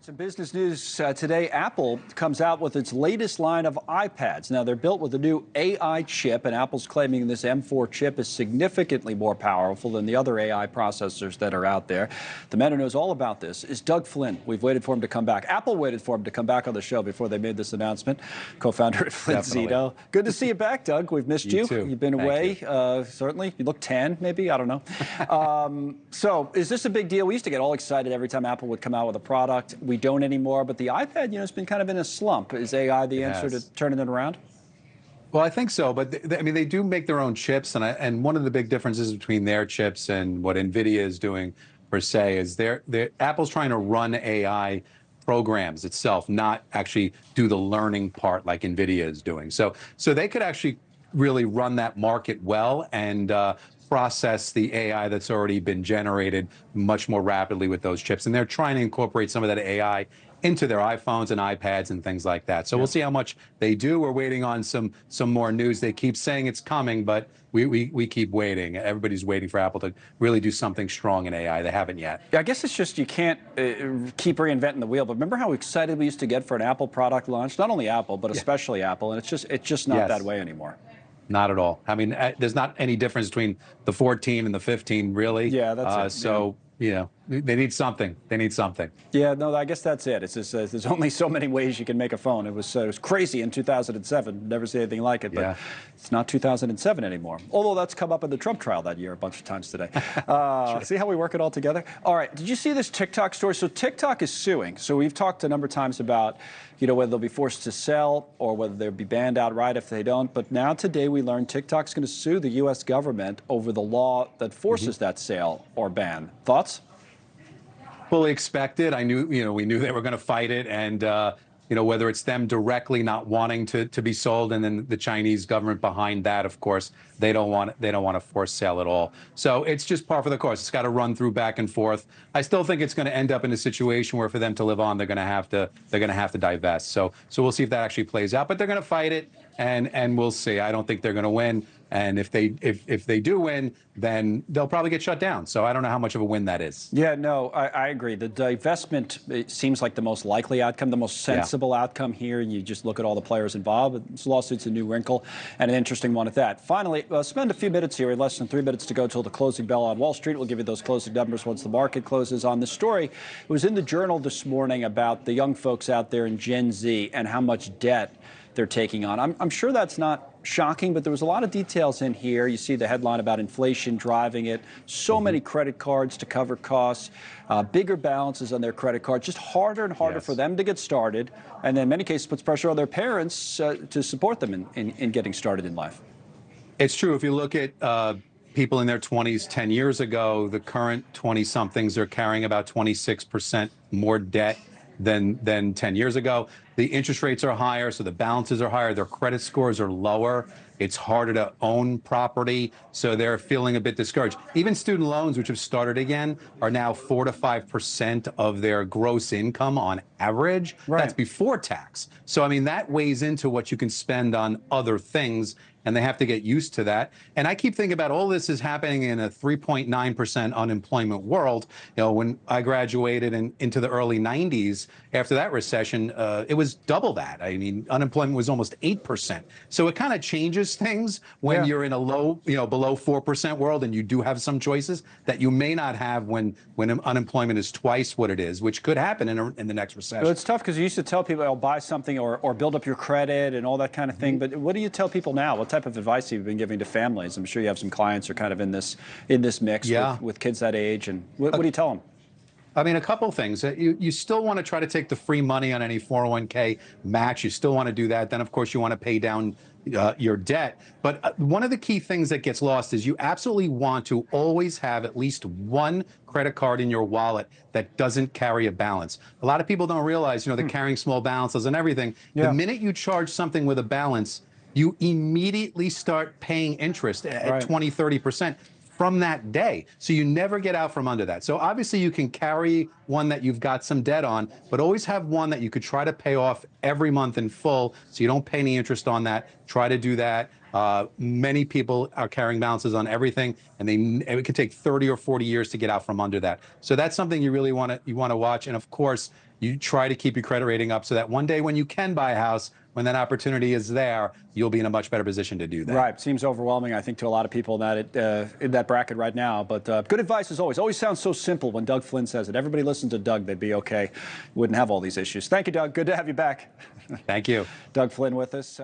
Some business news today. Apple comes out with its latest line of iPads. Now, they're built with a new AI chip, and Apple's claiming this M4 chip is significantly more powerful than the other AI processors that are out there. The man who knows all about this is Doug Flynn. We've waited for him to come back. Apple waited for him to come back on the show before they made this announcement. Co-founder at Flynn. Good to see you back, Doug. We've missed you. Too. You've been away, certainly. You look tan, maybe. I don't know. So is this a big deal? We used to get all excited every time Apple would come out with a product. We don't anymore, but the iPad, has been kind of in a slump. Is AI the answer to turning it around? Well, I think so, but I mean, they do make their own chips, and one of the big differences between their chips and what NVIDIA is doing per se is Apple's trying to run AI programs itself, not actually do the learning part like NVIDIA is doing. So they could actually really run that market well and process the AI that's already been generated much more rapidly with those chips. And they're trying to incorporate some of that AI into their iPhones and iPads and things like that. So we'll see how much they do. We're waiting on some more news. They keep saying it's coming, but we keep waiting. Everybody's waiting for Apple to really do something strong in AI. They haven't yet. Yeah, I guess it's just you can't keep reinventing the wheel. But remember how excited we used to get for an Apple product launch? Not only Apple, but especially Apple. And it's just not that way anymore. Not at all. I mean, there's not any difference between the 14 and the 15 really. Yeah, that's it. So, they need something. They need something. Yeah, no, I guess that's it. It's just, there's only so many ways you can make a phone. It was crazy in 2007. Never see anything like it, but it's not 2007 anymore. Although that's come up in the Trump trial that year a bunch of times today. See how we work it all together? All right, did you see this TikTok story? So TikTok is suing. So we've talked a number of times about, whether they'll be forced to sell or whether they'll be banned outright if they don't. But now today we learned TikTok's going to sue the U.S. government over the law that forces that sale or ban. Thoughts? Fully expected. I knew, we knew they were going to fight it, and whether it's them directly not wanting to be sold, and then the Chinese government behind that, of course, they don't want to force sale at all. So it's just par for the course. It's got to run through back and forth. I still think it's going to end up in a situation where for them to live on, they're going to have to divest. So we'll see if that actually plays out. But they're going to fight it, and we'll see. I don't think they're going to win. And if they do win, then they'll probably get shut down. So I don't know how much of a win that is. Yeah, no, I agree. The divestment, it seems like the most likely outcome, the most sensible outcome here. You just look at all the players involved. This lawsuit's a new wrinkle and an interesting one at that. Finally, spend a few minutes here, less than 3 minutes to go till the closing bell on Wall Street. We'll give you those closing numbers once the market closes on this story. It was in the Journal this morning about the young folks out there in Gen Z and how much debt they're taking on. I'm sure that's not shocking, but there was a lot of details in here. You see the headline about inflation driving it, so many credit cards to cover costs, bigger balances on their credit cards, just harder and harder for them to get started, and in many cases puts pressure on their parents to support them in getting started in life. It's true. If you look at people in their 20s 10 years ago, the current 20-somethings are carrying about 26% more debt than 10 years ago. The interest rates are higher, so the balances are higher. Their credit scores are lower. It's harder to own property, so they're feeling a bit discouraged. Even student loans, which have started again, are now 4 to 5% of their gross income on average. Right. That's before tax. So, I mean, that weighs into what you can spend on other things, and they have to get used to that. And I keep thinking about all this is happening in a 3.9% unemployment world. When I graduated into the early 90s, after that recession, it was double that. I mean, unemployment was almost 8%. So it kind of changes things when you're in a low, below 4% world, and you do have some choices that you may not have when unemployment is twice what it is, which could happen in the next recession. Well, it's tough because you used to tell people, buy something or build up your credit and all that kind of thing. But what do you tell people now? What type of advice have you been giving to families? I'm sure you have some clients who are kind of in this mix with kids that age. And what do you tell them? I mean, a couple things. You still want to try to take the free money on any 401k match. You still want to do that. Then, of course, you want to pay down your debt. But one of the key things that gets lost is you absolutely want to always have at least one credit card in your wallet that doesn't carry a balance. A lot of people don't realize, they're carrying small balances and everything. The minute you charge something with a balance, you immediately start paying interest at 20, 30%. From that day. So you never get out from under that. So obviously you can carry one that you've got some debt on, but always have one that you could try to pay off every month in full so you don't pay any interest on that. Try to do that. Many people are carrying balances on everything, and it could take 30 or 40 years to get out from under that. So that's something you really want to watch. And of course, you try to keep your credit rating up so that one day when you can buy a house, when that opportunity is there, you'll be in a much better position to do that. Right. Seems overwhelming, I think, to a lot of people in that bracket right now. But good advice as always. Always sounds so simple when Doug Flynn says it. Everybody listened to Doug, they'd be okay. Wouldn't have all these issues. Thank you, Doug. Good to have you back. Thank you. Doug Flynn with us.